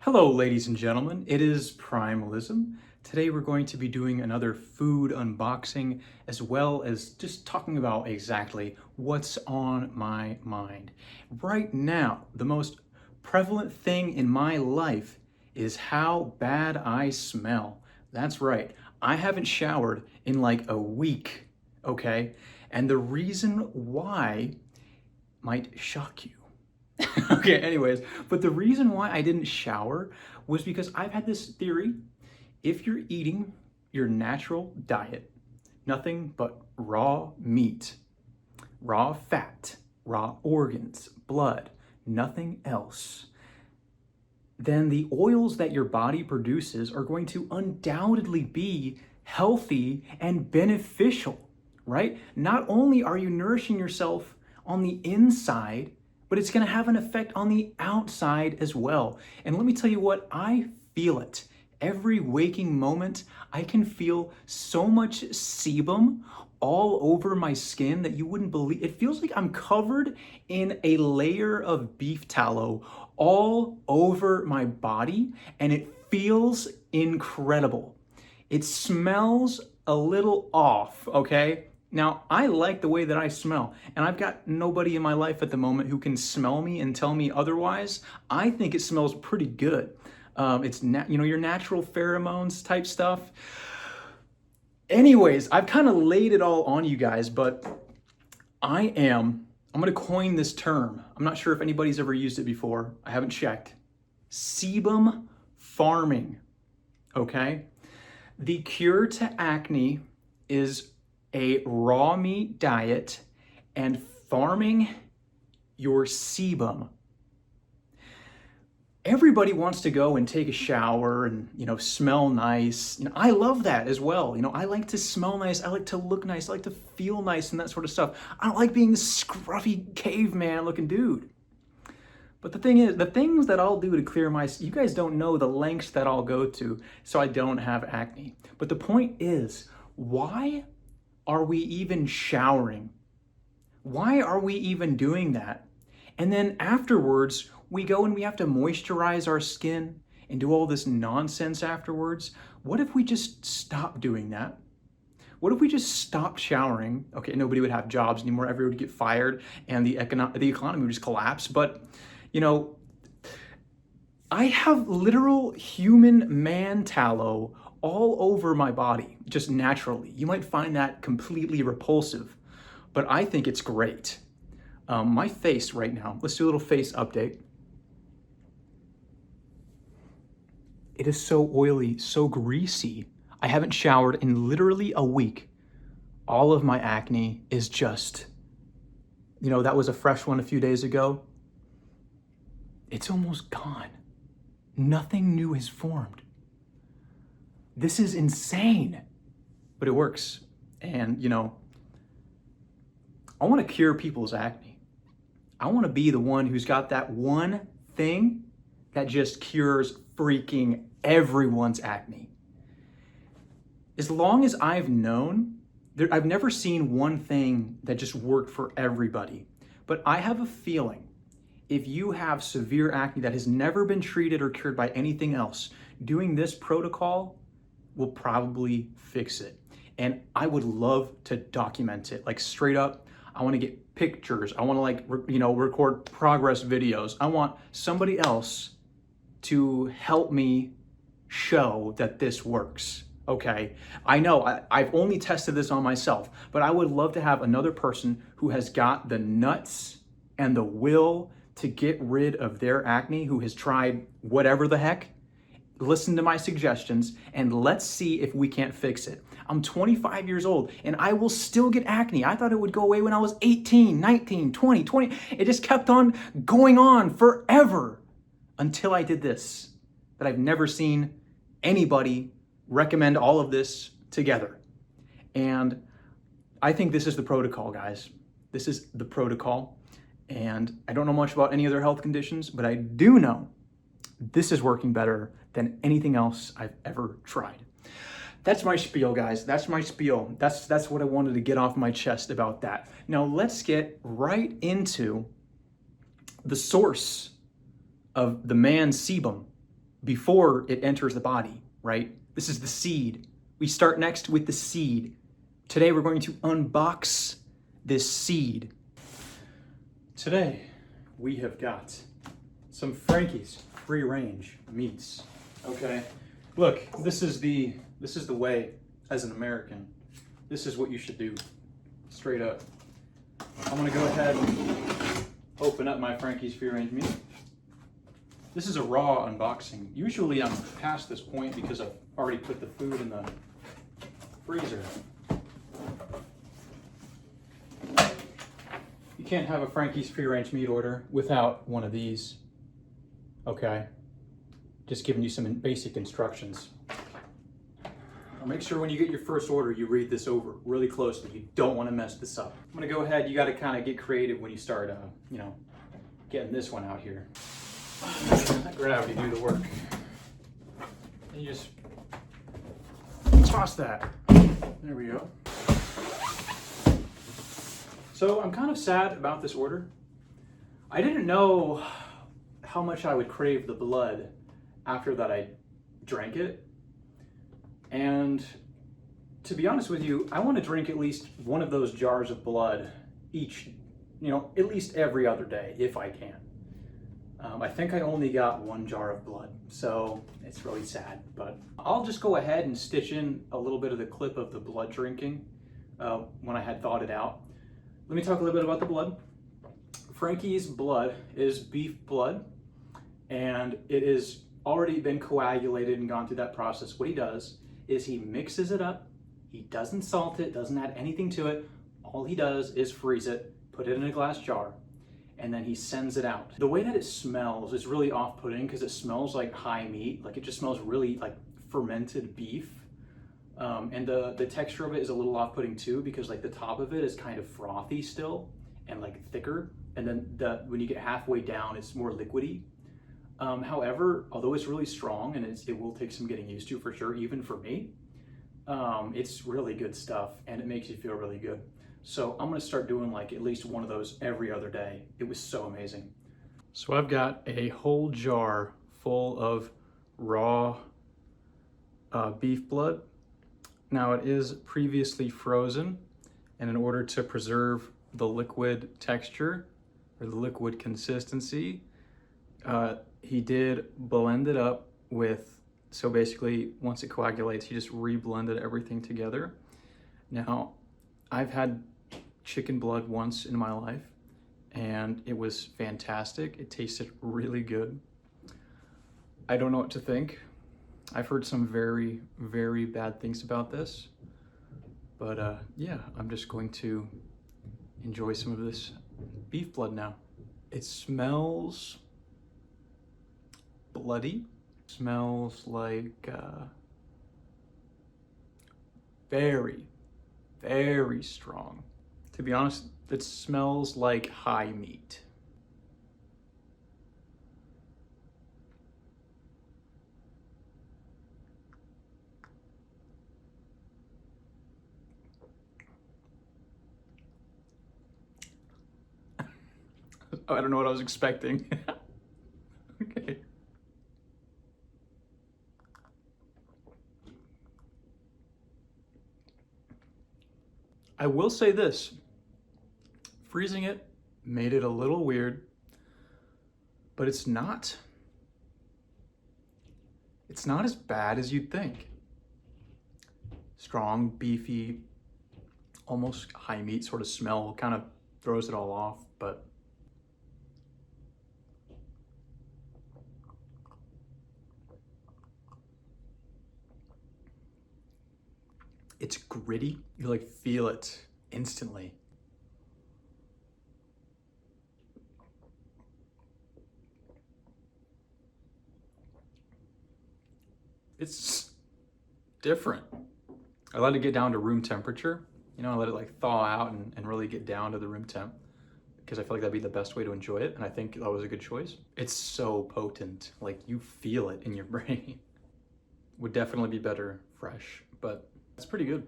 Hello, ladies and gentlemen. It is Primalism. Today we're going to be doing another food unboxing as well as just talking about exactly what's on my mind. Right now, the most prevalent thing in my life is how bad I smell. That's right. I haven't showered in like a week, okay? And the reason why might shock you. Okay, anyways, but the reason why I didn't shower was because I've had this theory. If you're eating your natural diet, nothing but raw meat, raw fat, raw organs, blood, nothing else, then the oils that your body produces are going to undoubtedly be healthy and beneficial, right? Not only are you nourishing yourself on the inside, but it's going to have an effect on the outside as well. And let me tell you what, I feel it. Every waking moment, I can feel so much sebum all over my skin that you wouldn't believe. It feels like I'm covered in a layer of beef tallow all over my body, and it feels incredible. It smells a little off, okay? Now, I like the way that I smell, and I've got nobody in my life at the moment who can smell me and tell me otherwise. I think it smells pretty good. It's your natural pheromones type stuff. Anyways, I've kind of laid it all on you guys, but I'm going to coin this term. I'm not sure if anybody's ever used it before. I haven't checked. Sebum farming, okay? The cure to acne is a raw meat diet and farming your sebum. Everybody wants to go and take a shower and, smell nice. I love that as well. I like to smell nice. I like to look nice. I like to feel nice and that sort of stuff. I don't like being this scruffy caveman looking dude. But the thing is, the things that I'll do to clear you guys don't know the lengths that I'll go to so I don't have acne. But the point is, why are we even showering? Why are we even doing that? And then afterwards, we go and we have to moisturize our skin and do all this nonsense afterwards. What if we just stop doing that? What if we just stopped showering? Okay, nobody would have jobs anymore. Everyone would get fired and the economy would just collapse. But, I have literal human man tallow all over my body, just naturally. You might find that completely repulsive, but I think it's great. My face right now, let's do a little face update. It is so oily, so greasy. I haven't showered in literally a week. All of my acne is just, that was a fresh one a few days ago. It's almost gone. Nothing new has formed. This is insane, but it works. And, I want to cure people's acne. I want to be the one who's got that one thing that just cures freaking everyone's acne. As long as I've known, I've never seen one thing that just worked for everybody. But I have a feeling if you have severe acne that has never been treated or cured by anything else, doing this protocol will probably fix it. And I would love to document it, like straight up. I want to get pictures. I want to record progress videos. I want somebody else to help me show that this works. Okay, I know I've only tested this on myself, but I would love to have another person who has got the nuts and the will to get rid of their acne, who has tried whatever the heck. Listen to my suggestions and let's see if we can't fix it. I'm 25 years old and I will still get acne. I thought it would go away when I was 18, 19, 20. It just kept on going on forever until I did this. But I've never seen anybody recommend all of this together. And I think this is the protocol, guys. This is the protocol. And I don't know much about any other health conditions, but I do know this is working better than anything else I've ever tried. That's my spiel, guys. That's my spiel. That's what I wanted to get off my chest about that. Now let's get right into the source of the man's sebum before it enters the body, right? This is the seed. We start next with the seed. Today we're going to unbox this seed. Today we have got some Frankie's free range meats. Okay, look, this is the way as an American. This is what you should do, straight up. I'm gonna go ahead and open up my Frankie's free range meat. This is a raw unboxing. Usually I'm past this point because I've already put the food in the freezer. You can't have a Frankie's free range meat order without one of these. Okay, just giving you some basic instructions. Now make sure when you get your first order, you read this over really closely. You don't want to mess this up. I'm gonna go ahead, you gotta kind of get creative when you start, getting this one out here. Let gravity do the work. And you just toss that. There we go. So I'm kind of sad about this order. I didn't know how much I would crave the blood after that I drank it. And to be honest with you, I want to drink at least one of those jars of blood each, at least every other day if I can. I think I only got one jar of blood, so it's really sad, but I'll just go ahead and stitch in a little bit of the clip of the blood drinking when I had thought it out. Let me talk a little bit about the blood. Frankie's blood is beef blood, and it has already been coagulated and gone through that process. What he does is he mixes it up. He doesn't salt it, doesn't add anything to it. All he does is freeze it, put it in a glass jar, and then he sends it out. The way that it smells is really off-putting because it smells like high meat. Like it just smells really like fermented beef. And the texture of it is a little off-putting too because like the top of it is kind of frothy still and like thicker. And then when you get halfway down, it's more liquidy. However, although it's really strong and it will take some getting used to for sure, even for me, it's really good stuff and it makes you feel really good. So I'm gonna start doing like at least one of those every other day. It was so amazing. So I've got a whole jar full of raw beef blood. Now it is previously frozen, and in order to preserve the liquid texture or the liquid consistency, he did blend it up with, so basically once it coagulates, he just re-blended everything together. Now, I've had chicken blood once in my life, and it was fantastic. It tasted really good. I don't know what to think. I've heard some very, very bad things about this, but yeah, I'm just going to enjoy some of this beef blood now. It smells bloody. Smells like very, very strong. To be honest, it smells like high meat. I don't know what I was expecting. Okay. I will say this, freezing it made it a little weird, but it's not as bad as you'd think. Strong, beefy, almost high meat sort of smell kind of throws it all off, but it's gritty. You like feel it instantly. It's different. I let it get down to room temperature. I let it like thaw out and really get down to the room temp because I feel like that'd be the best way to enjoy it. And I think that was a good choice. It's so potent. Like you feel it in your brain. Would definitely be better fresh, but it's pretty good.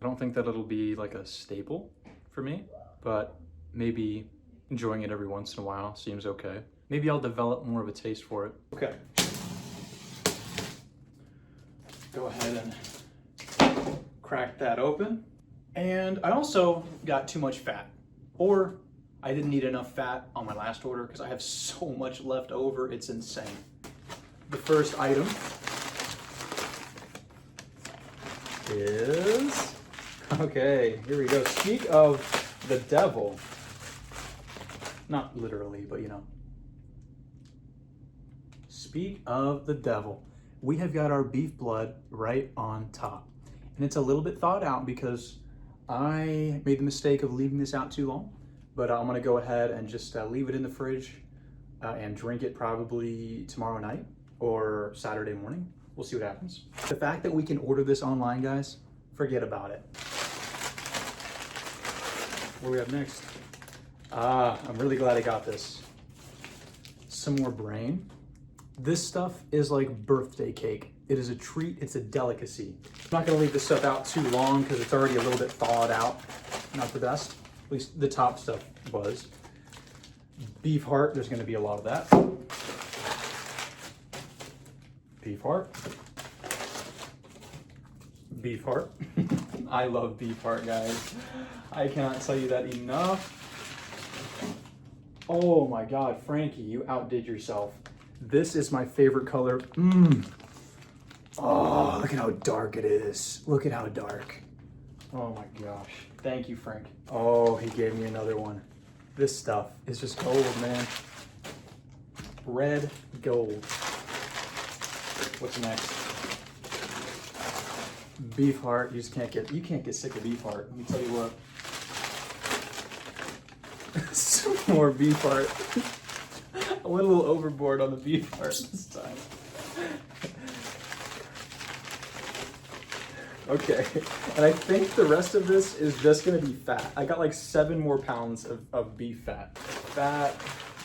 I don't think that it'll be like a staple for me, but maybe enjoying it every once in a while seems okay. Maybe I'll develop more of a taste for it. Okay. Go ahead and crack that open. And I also got too much fat, or I didn't need enough fat on my last order because I have so much left over, it's insane. The first item is, okay, here we go. Speak of the devil. Not literally, but you know. Speak of the devil. We have got our beef blood right on top. And it's a little bit thawed out because I made the mistake of leaving this out too long. But I'm gonna go ahead and just leave it in the fridge and drink it probably tomorrow night or Saturday morning. We'll see what happens. The fact that we can order this online, guys, forget about it. What do we have next? I'm really glad I got this. Some more brain. This stuff is like birthday cake. It is a treat, it's a delicacy. I'm not gonna leave this stuff out too long because it's already a little bit thawed out. Not the best, at least the top stuff was. Beef heart, there's gonna be a lot of that. Beef heart. Beef heart. I love beef heart, guys. I cannot tell you that enough. Oh my God, Frankie, you outdid yourself. This is my favorite color. Oh, look at how dark it is. Look at how dark. Oh my gosh. Thank you, Frank. Oh, he gave me another one. This stuff is just gold, man. Red gold. What's next? Beef heart. You can't get sick of beef heart. Let me tell you what. Some more beef heart. I went a little overboard on the beef heart this time. Okay, and I think the rest of this is just gonna be fat. I got like 7 more pounds of beef fat.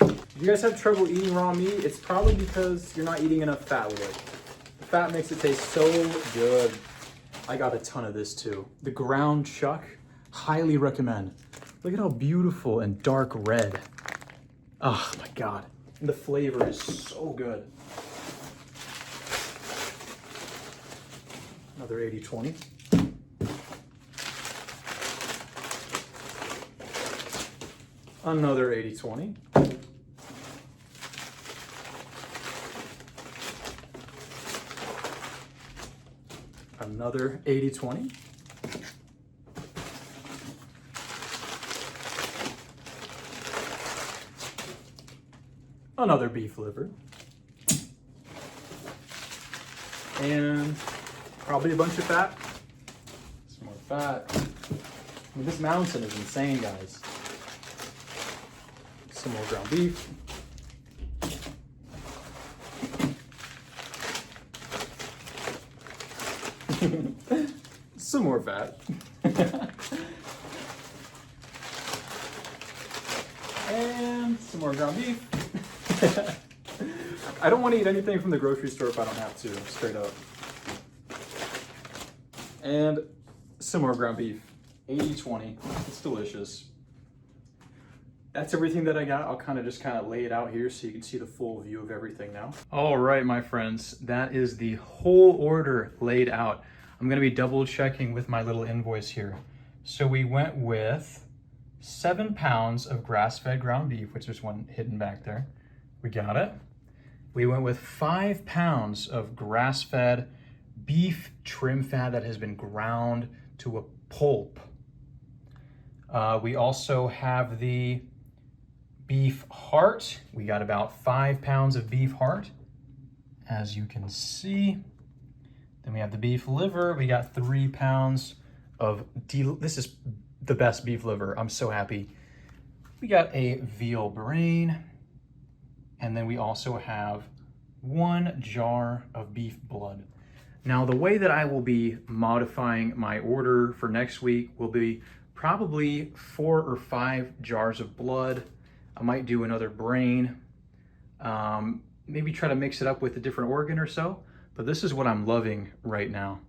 If you guys have trouble eating raw meat, it's probably because you're not eating enough fat with it. The fat makes it taste so good. I got a ton of this too. The ground chuck, highly recommend. Look at how beautiful and dark red. Oh my God. And the flavor is so good. Another 80-20. Another 80-20. Another 80-20. Another beef liver. And probably a bunch of fat. Some more fat. I mean, this mountain is insane, guys. Some more ground beef. Some more fat. And some more ground beef. I don't want to eat anything from the grocery store if I don't have to, straight up. And some more ground beef. 80-20. It's delicious. That's everything that I got. I'll kind of lay it out here so you can see the full view of everything now. All right, my friends, that is the whole order laid out. I'm gonna be double checking with my little invoice here. So we went with 7 pounds of grass-fed ground beef, which is one hidden back there. We got it. We went with 5 pounds of grass-fed beef trim fat that has been ground to a pulp. We also have the beef heart. We got about 5 pounds of beef heart, as you can see. Then we have the beef liver. We got 3 pounds of, this is the best beef liver. I'm so happy. We got a veal brain. And then we also have 1 jar of beef blood. Now, the way that I will be modifying my order for next week will be probably 4 or 5 jars of blood. I might do another brain. Maybe try to mix it up with a different organ or so. But this is what I'm loving right now.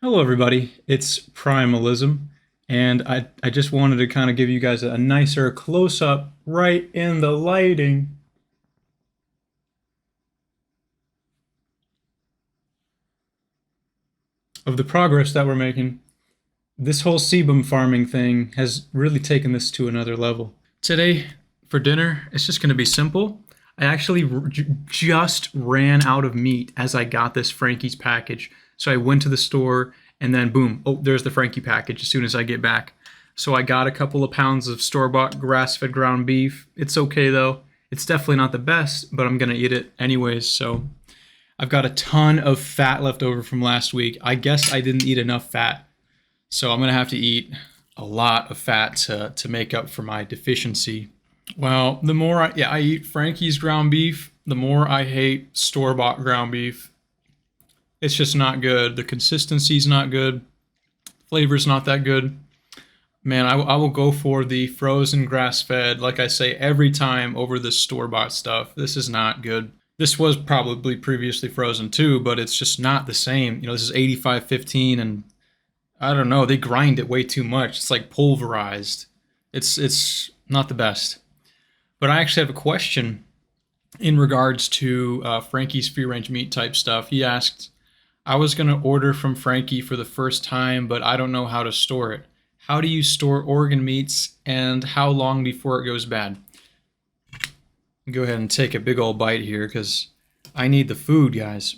Hello, everybody. It's Primalism. And I just wanted to kind of give you guys a nicer close-up right in the lighting. of the progress that we're making. This whole sebum farming thing has really taken this to another level. Today, for dinner, it's just going to be simple. I actually just ran out of meat as I got this Frankie's package. So I went to the store and then boom, oh, there's the Frankie package as soon as I get back. So I got a couple of pounds of store-bought grass-fed ground beef. It's okay though. It's definitely not the best, but I'm going to eat it anyways. So I've got a ton of fat left over from last week. I guess I didn't eat enough fat. So I'm going to have to eat a lot of fat to make up for my deficiency. Well, the more I eat Frankie's ground beef, the more I hate store-bought ground beef. It's just not good. The consistency's not good. Flavor's not that good. Man, I will go for the frozen grass-fed, like I say every time, over the store-bought stuff. This is not good. This was probably previously frozen too, but it's just not the same. You know, this is 85-15 and I don't know, they grind it way too much. It's like pulverized. It's not the best. But I actually have a question in regards to Frankie's free-range meat type stuff. He asked, I was going to order from Frankie for the first time, but I don't know how to store it. How do you store organ meats and how long before it goes bad? Go ahead and take a big old bite here because I need the food, guys.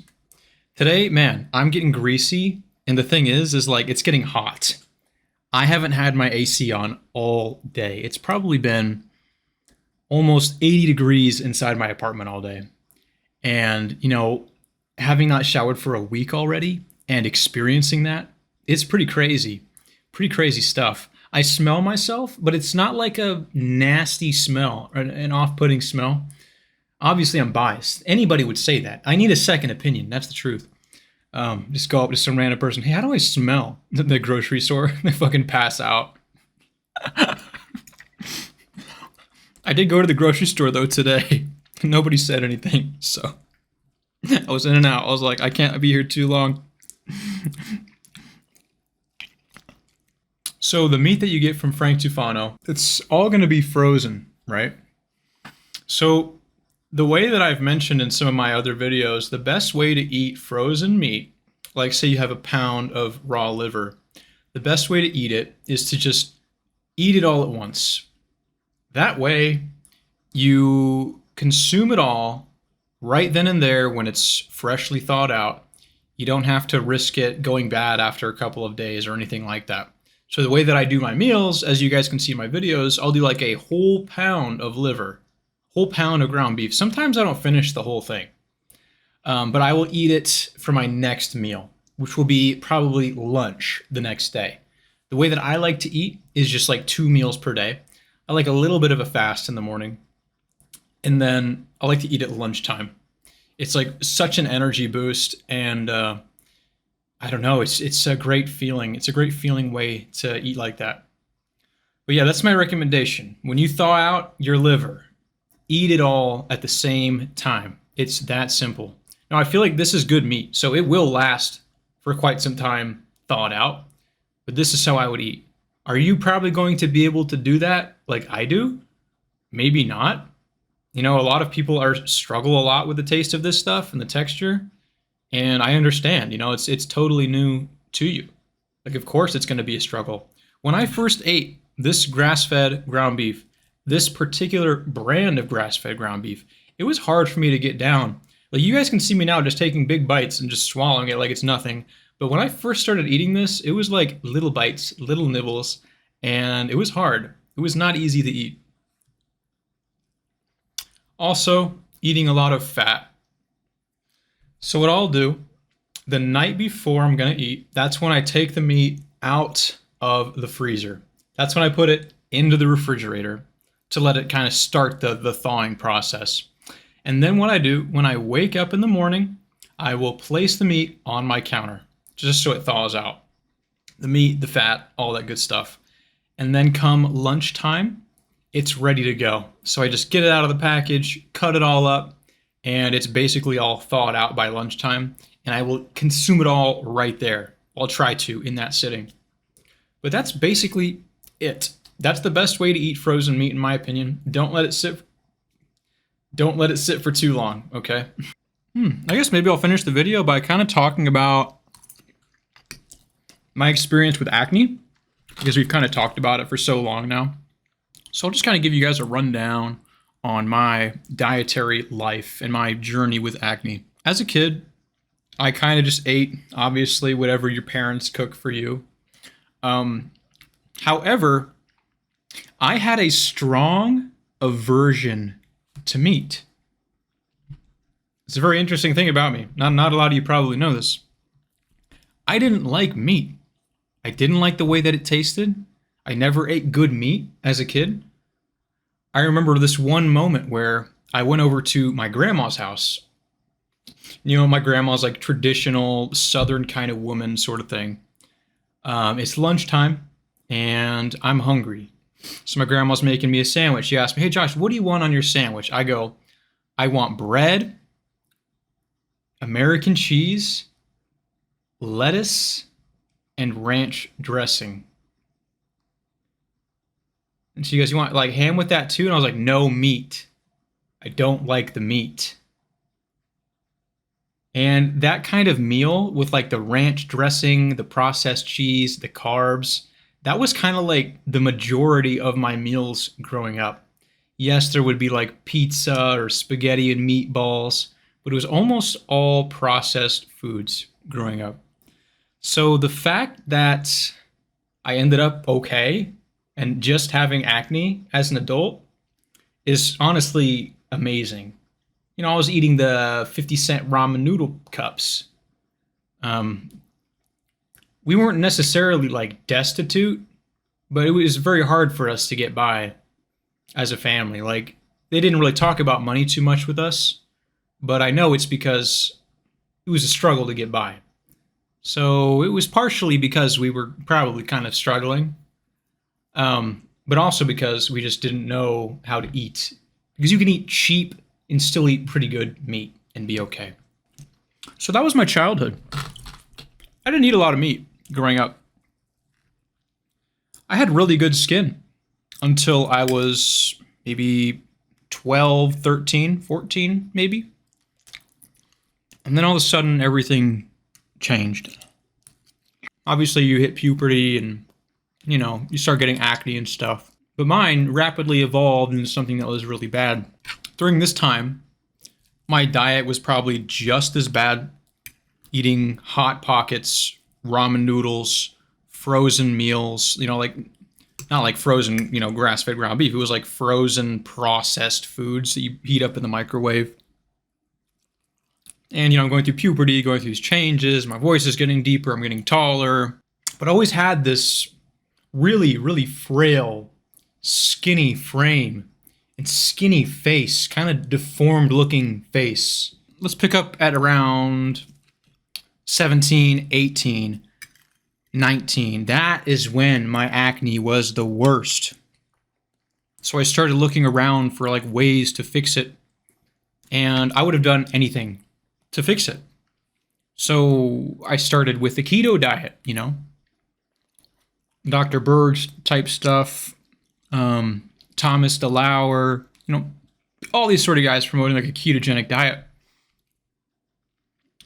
Today, man, I'm getting greasy. And the thing is like, it's getting hot. I haven't had my AC on all day. It's probably been almost 80 degrees inside my apartment all day. And, you know, having not showered for a week already and experiencing that, it's pretty crazy. Pretty crazy stuff. I smell myself, but it's not like a nasty smell or an off-putting smell. Obviously, I'm biased. Anybody would say that. I need a second opinion. That's the truth. Just go up to some random person. Hey, how do I smell? The grocery store. They fucking pass out. I did go to the grocery store though today. Nobody said anything, so I was in and out. I was like, I can't be here too long. So the meat that you get from Frank Tufano, it's all going to be frozen, right? So the way that I've mentioned in some of my other videos, the best way to eat frozen meat, like say you have a pound of raw liver, the best way to eat it is to just eat it all at once. That way you consume it all right then and there when it's freshly thawed out. You don't have to risk it going bad after a couple of days or anything like that. So the way that I do my meals, as you guys can see in my videos, I'll do like a whole pound of liver, whole pound of ground beef. Sometimes I don't finish the whole thing, but I will eat it for my next meal, which will be probably lunch the next day. The way that I like to eat is just like 2 meals per day. I like a little bit of a fast in the morning, and then I like to eat at lunchtime. It's like such an energy boost, and I don't know, it's a great feeling. It's a great feeling way to eat like that. But yeah, that's my recommendation. When you thaw out your liver, eat it all at the same time. It's that simple. Now I feel like this is good meat, so it will last for quite some time thawed out, but this is how I would eat. Are you probably going to be able to do that like I do? Maybe not. You know, a lot of people struggle a lot with the taste of this stuff and the texture. And I understand, you know, it's totally new to you. Like, of course it's going to be a struggle. When I first ate this grass-fed ground beef, this particular brand of grass-fed ground beef, it was hard for me to get down. Like, you guys can see me now just taking big bites and just swallowing it like it's nothing. But when I first started eating this, it was like little bites, little nibbles, and it was hard. It was not easy to eat. Also, eating a lot of fat. So what I'll do, the night before I'm going to eat, that's when I take the meat out of the freezer. That's when I put it into the refrigerator to let it kind of start the thawing process. And then what I do, when I wake up in the morning, I will place the meat on my counter, just so it thaws out. The meat, the fat, all that good stuff. And then come lunchtime, it's ready to go. So I just get it out of the package, cut it all up, and it's basically all thawed out by lunchtime, and I will consume it all right there. I'll try to in that sitting. But that's basically it. That's the best way to eat frozen meat, in my opinion. Don't let it sit for too long, okay? I guess maybe I'll finish the video by kind of talking about my experience with acne, because we've kind of talked about it for so long now. So I'll just kind of give you guys a rundown on my dietary life and my journey with acne. As a kid, I kind of just ate, obviously, whatever your parents cook for you. However, I had a strong aversion to meat. It's a very interesting thing about me. Not a lot of you probably know this. I didn't like meat. I didn't like the way that it tasted. I never ate good meat as a kid. I remember this one moment where I went over to my grandma's house. You know, my grandma's like traditional Southern kind of woman sort of thing. It's lunchtime and I'm hungry. So my grandma's making me a sandwich. She asked me, "Hey Josh, what do you want on your sandwich?" I go, "I want bread, American cheese, lettuce, and ranch dressing." And she goes, "You want like ham with that too?" And I was like, "No meat. I don't like the meat." And that kind of meal with like the ranch dressing, the processed cheese, the carbs, that was kind of like the majority of my meals growing up. Yes, there would be like pizza or spaghetti and meatballs, but it was almost all processed foods growing up. So the fact that I ended up okay and just having acne as an adult is honestly amazing. You know, I was eating the 50-cent ramen noodle cups. We weren't necessarily like destitute, but it was very hard for us to get by as a family. Like, they didn't really talk about money too much with us, but I know it's because it was a struggle to get by. So it was partially because we were probably kind of struggling, but also because we just didn't know how to eat. Because you can eat cheap and still eat pretty good meat and be okay. So that was my childhood. I didn't eat a lot of meat growing up. I had really good skin until I was maybe 12, 13, 14, maybe. And then all of a sudden, everything changed. Obviously, you hit puberty and, you know, you start getting acne and stuff. But mine rapidly evolved into something that was really bad. During this time, my diet was probably just as bad. Eating Hot Pockets, ramen noodles, frozen meals, you know, like, not like frozen, you know, grass-fed ground beef. It was like frozen processed foods that you heat up in the microwave. And, you know, I'm going through puberty, going through these changes. My voice is getting deeper. I'm getting taller. But I always had this really, really frail, skinny frame and skinny face, kind of deformed looking face. Let's pick up at around 17, 18, 19. That is when my acne was the worst. So I started looking around for like ways to fix it. And I would have done anything to fix it. So I started with the keto diet, you know, Dr. Berg's type stuff, Thomas DeLauer, you know, all these sort of guys promoting like a ketogenic diet.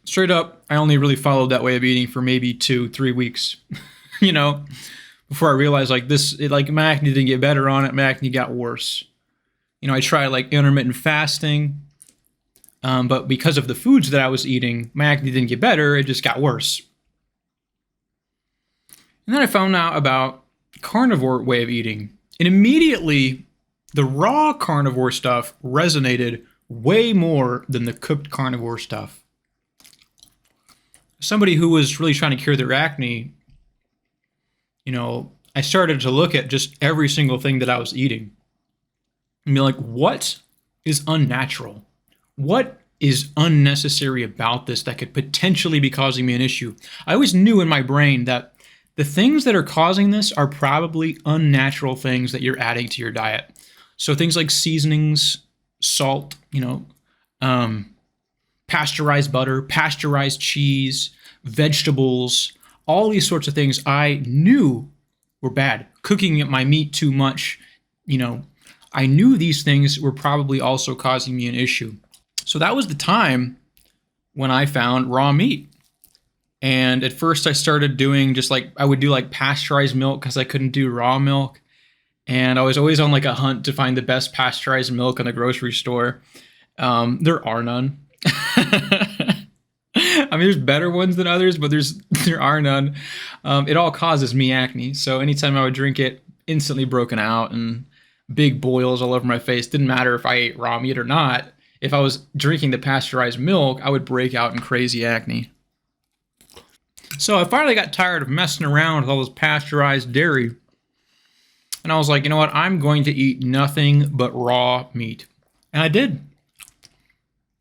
Straight up, I only really followed that way of eating for maybe 2-3 weeks, you know, before I realized like my acne didn't get better on it, my acne got worse. You know, I tried like intermittent fasting, but because of the foods that I was eating, my acne didn't get better, it just got worse. And then I found out about carnivore way of eating. And immediately, the raw carnivore stuff resonated way more than the cooked carnivore stuff. Somebody who was really trying to cure their acne, you know, I started to look at just every single thing that I was eating and be like, what is unnatural? What is unnecessary about this that could potentially be causing me an issue? I always knew in my brain that the things that are causing this are probably unnatural things that you're adding to your diet. So things like seasonings, salt, you know, pasteurized butter, pasteurized cheese, vegetables, all these sorts of things I knew were bad. Cooking my meat too much, you know, I knew these things were probably also causing me an issue. So that was the time when I found raw meat. And at first I started doing just like, I would do like pasteurized milk because I couldn't do raw milk. And I was always on like a hunt to find the best pasteurized milk in the grocery store. There are none. I mean, there's better ones than others, but there are none. It all causes me acne. So anytime I would drink it, instantly broken out and big boils all over my face. Didn't matter if I ate raw meat or not. If I was drinking the pasteurized milk, I would break out in crazy acne. So I finally got tired of messing around with all this pasteurized dairy. And I was like, you know what? I'm going to eat nothing but raw meat. And I did.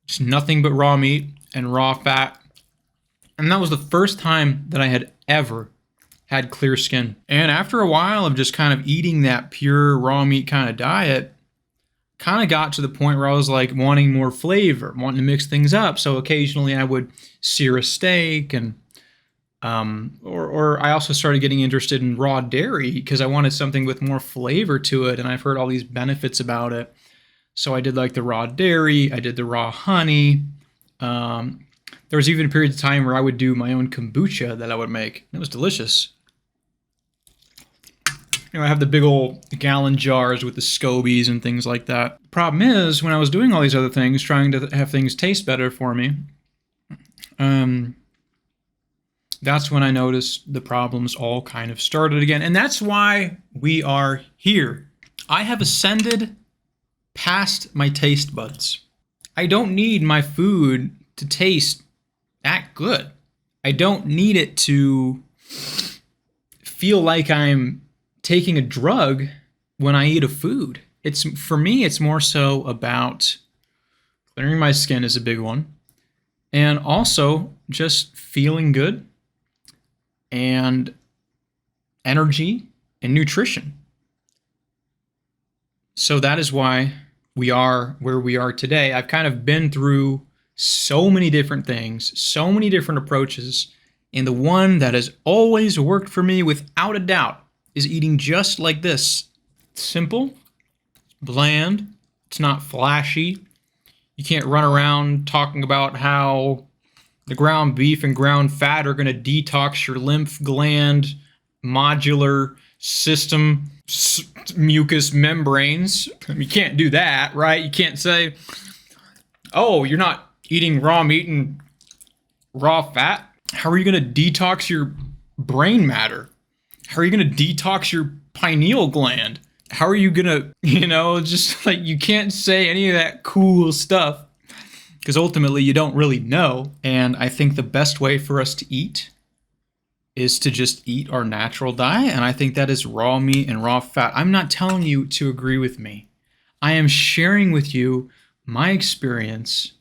Just nothing but raw meat and raw fat. And that was the first time that I had ever had clear skin. And after a while of just kind of eating that pure raw meat kind of diet, kind of got to the point where I was like wanting more flavor, wanting to mix things up. So occasionally I would sear a steak, and or I also started getting interested in raw dairy because I wanted something with more flavor to it, and I've heard all these benefits about it. So I did like the raw dairy, I did the raw honey. There was even a period of time where I would do my own kombucha that I would make. It was delicious. I have the big old gallon jars with the scobies and things like that. Problem is, when I was doing all these other things, trying to have things taste better for me, that's when I noticed the problems all kind of started again. And that's why we are here. I have ascended past my taste buds. I don't need my food to taste that good. I don't need it to feel like I'm taking a drug when I eat a food. It's, for me, it's more so about clearing my skin is a big one, and also just feeling good and energy and nutrition. So that is why we are where we are today. I've kind of been through so many different things, so many different approaches, and the one that has always worked for me without a doubt is eating just like this. Simple, bland, it's not flashy. You can't run around talking about how the ground beef and ground fat are going to detox your lymph gland, modular system, mucous membranes. You can't do that, right? You can't say, oh, you're not eating raw meat and raw fat. How are you going to detox your brain matter? How are you going to detox your pineal gland? How are you going to, just like, you can't say any of that cool stuff because ultimately you don't really know. And I think the best way for us to eat is to just eat our natural diet. And I think that is raw meat and raw fat. I'm not telling you to agree with me. I am sharing with you my experience.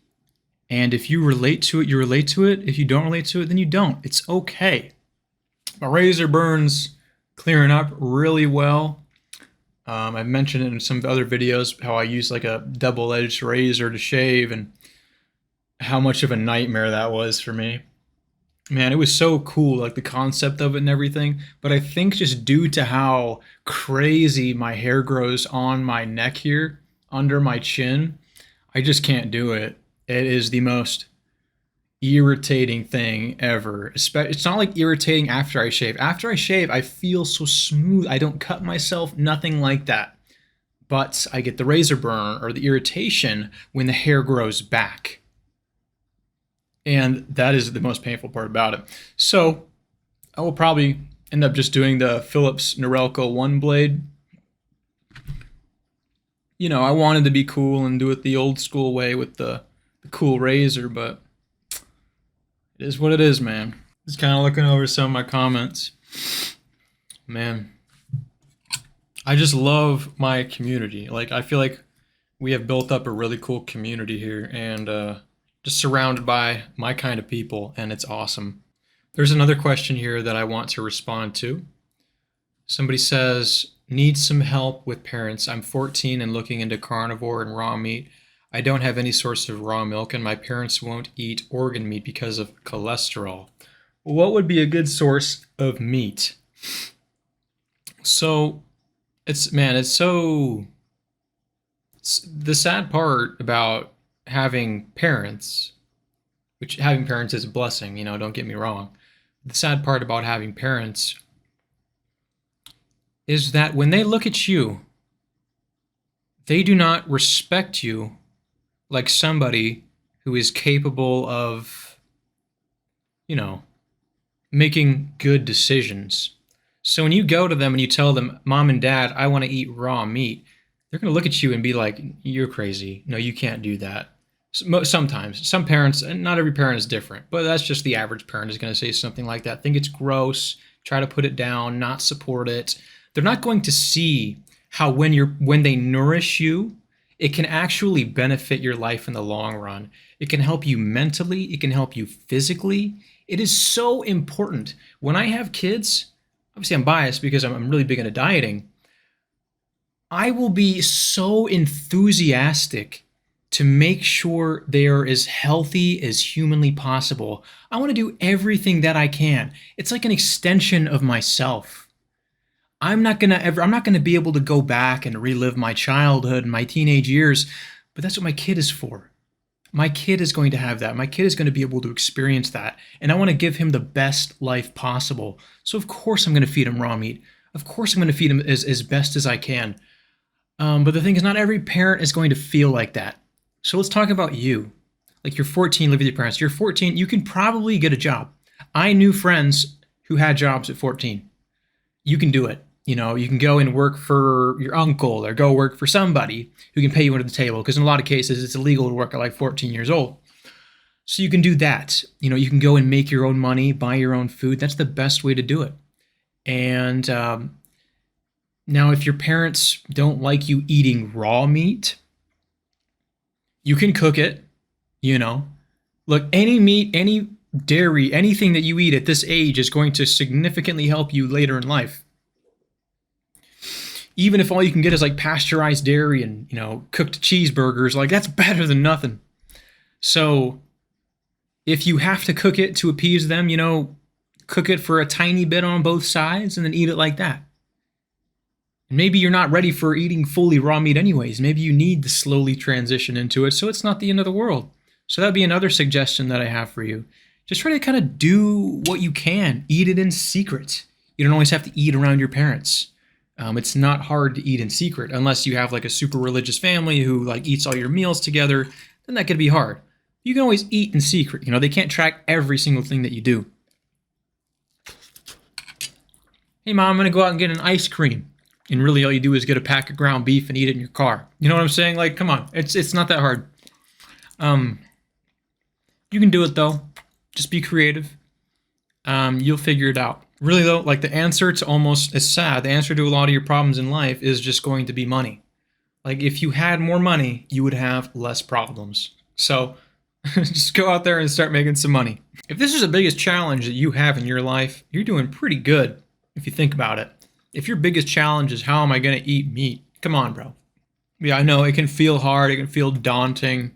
And if you relate to it, you relate to it. If you don't relate to it, then you don't. It's okay. My razor burns clearing up really well. I've mentioned it in some other videos how I use like a double-edged razor to shave and how much of a nightmare that was for me. Man, it was so cool, like the concept of it and everything. But I think just due to how crazy my hair grows on my neck here, under my chin, I just can't do it. It is the most irritating thing ever. It's not like irritating after I shave. After I shave, I feel so smooth. I don't cut myself, nothing like that. But I get the razor burn or the irritation when the hair grows back. And that is the most painful part about it. So I will probably end up just doing the Philips Norelco one blade. I wanted to be cool and do it the old school way with the cool razor, but it is what it is, man. Just kind of looking over some of my comments. Man, I just love my community. Like, I feel like we have built up a really cool community here, and just surrounded by my kind of people, and it's awesome. There's another question here that I want to respond to. Somebody says, need some help with parents. I'm 14 and looking into carnivore and raw meat. I don't have any source of raw milk, and my parents won't eat organ meat because of cholesterol. What would be a good source of meat? So, the sad part about having parents, which having parents is a blessing, don't get me wrong. The sad part about having parents is that when they look at you, they do not respect you like somebody who is capable of, you know, making good decisions. So when you go to them and you tell them, Mom and Dad, I want to eat raw meat, they're going to look at you and be like, you're crazy. No, you can't do that. Sometimes. Some parents, and not every parent is different, but that's just the average parent is going to say something like that. Think it's gross, try to put it down, not support it. They're not going to see how when they nourish you, it can actually benefit your life in the long run. It can help you mentally, it can help you physically. It is so important. When I have kids, obviously I'm biased because I'm really big into dieting. I will be so enthusiastic to make sure they are as healthy as humanly possible. I want to do everything that I can. It's like an extension of myself. I'm not gonna be able to go back and relive my childhood and my teenage years, but that's what my kid is for. My kid is going to have that. My kid is going to be able to experience that. And I want to give him the best life possible. So of course I'm going to feed him raw meat. Of course I'm going to feed him as best as I can. But the thing is, not every parent is going to feel like that. So let's talk about you. Like you're 14, live with your parents. You're 14, you can probably get a job. I knew friends who had jobs at 14. You can do it. You know, you can go and work for your uncle or go work for somebody who can pay you under the table, because in a lot of cases it's illegal to work at like 14 years old. So you can do that. You know, you can go and make your own money, buy your own food. That's the best way to do it. And now if your parents don't like you eating raw meat, you can cook it, you know. Look, any meat, any dairy, anything that you eat at this age is going to significantly help you later in life. Even if all you can get is like pasteurized dairy and, you know, cooked cheeseburgers, like that's better than nothing. So if you have to cook it to appease them, you know, cook it for a tiny bit on both sides and then eat it like that. And maybe you're not ready for eating fully raw meat anyways. Maybe you need to slowly transition into it, so it's not the end of the world. So that'd be another suggestion that I have for you. Just try to kind of do what you can. Eat it in secret. You don't always have to eat around your parents. It's not hard to eat in secret unless you have like a super religious family who like eats all your meals together. Then that could be hard. You can always eat in secret. You know, they can't track every single thing that you do. Hey mom, I'm gonna go out and get an ice cream. And really all you do is get a pack of ground beef and eat it in your car. You know what I'm saying? Like, come on, it's not that hard. You can do it though. Just be creative. You'll figure it out. Really though, like the answer to almost, it's sad, the answer to a lot of your problems in life is just going to be money. Like if you had more money, you would have less problems. So just go out there and start making some money. If this is the biggest challenge that you have in your life, you're doing pretty good if you think about it. If your biggest challenge is how am I going to eat meat? Come on, bro. Yeah, I know it can feel hard. It can feel daunting.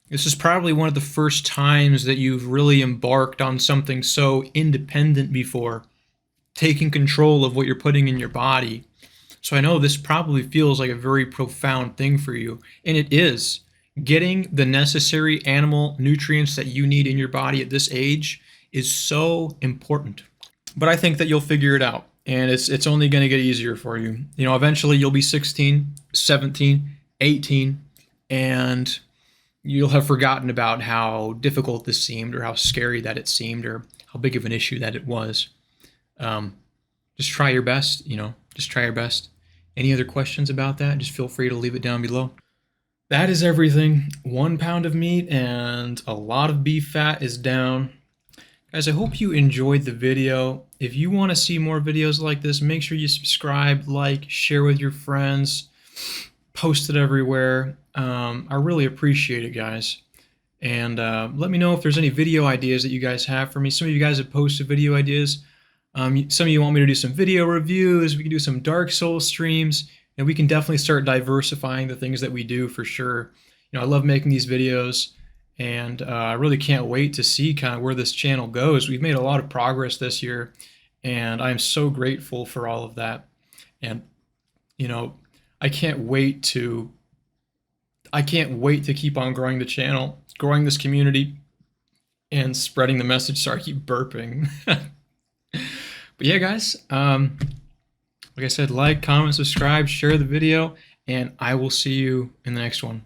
This is probably one of the first times that you've really embarked on something so independent before, taking control of what you're putting in your body. So I know this probably feels like a very profound thing for you, and it is. Getting the necessary animal nutrients that you need in your body at this age is so important. But I think that you'll figure it out, and it's only going to get easier for you. You know, eventually you'll be 16, 17, 18, and you'll have forgotten about how difficult this seemed or how scary that it seemed or how big of an issue that it was. Just try your best, you know, just try your best. Any other questions about that? Just feel free to leave it down below. That is everything. 1 pound of meat and a lot of beef fat is down. Guys, I hope you enjoyed the video. If you want to see more videos like this, make sure you subscribe, like, share with your friends, post it everywhere. I really appreciate it, guys. And let me know if there's any video ideas that you guys have for me. Some of you guys have posted video ideas. Some of you want me to do some video reviews. We can do some Dark Souls streams, and we can definitely start diversifying the things that we do for sure. You know, I love making these videos, and I really can't wait to see kind of where this channel goes. We've made a lot of progress this year, and I'm so grateful for all of that. And you know, I can't wait to keep on growing the channel, growing this community, and spreading the message. Sorry, I keep burping. But yeah, guys, like I said, like, comment, subscribe, share the video, and I will see you in the next one.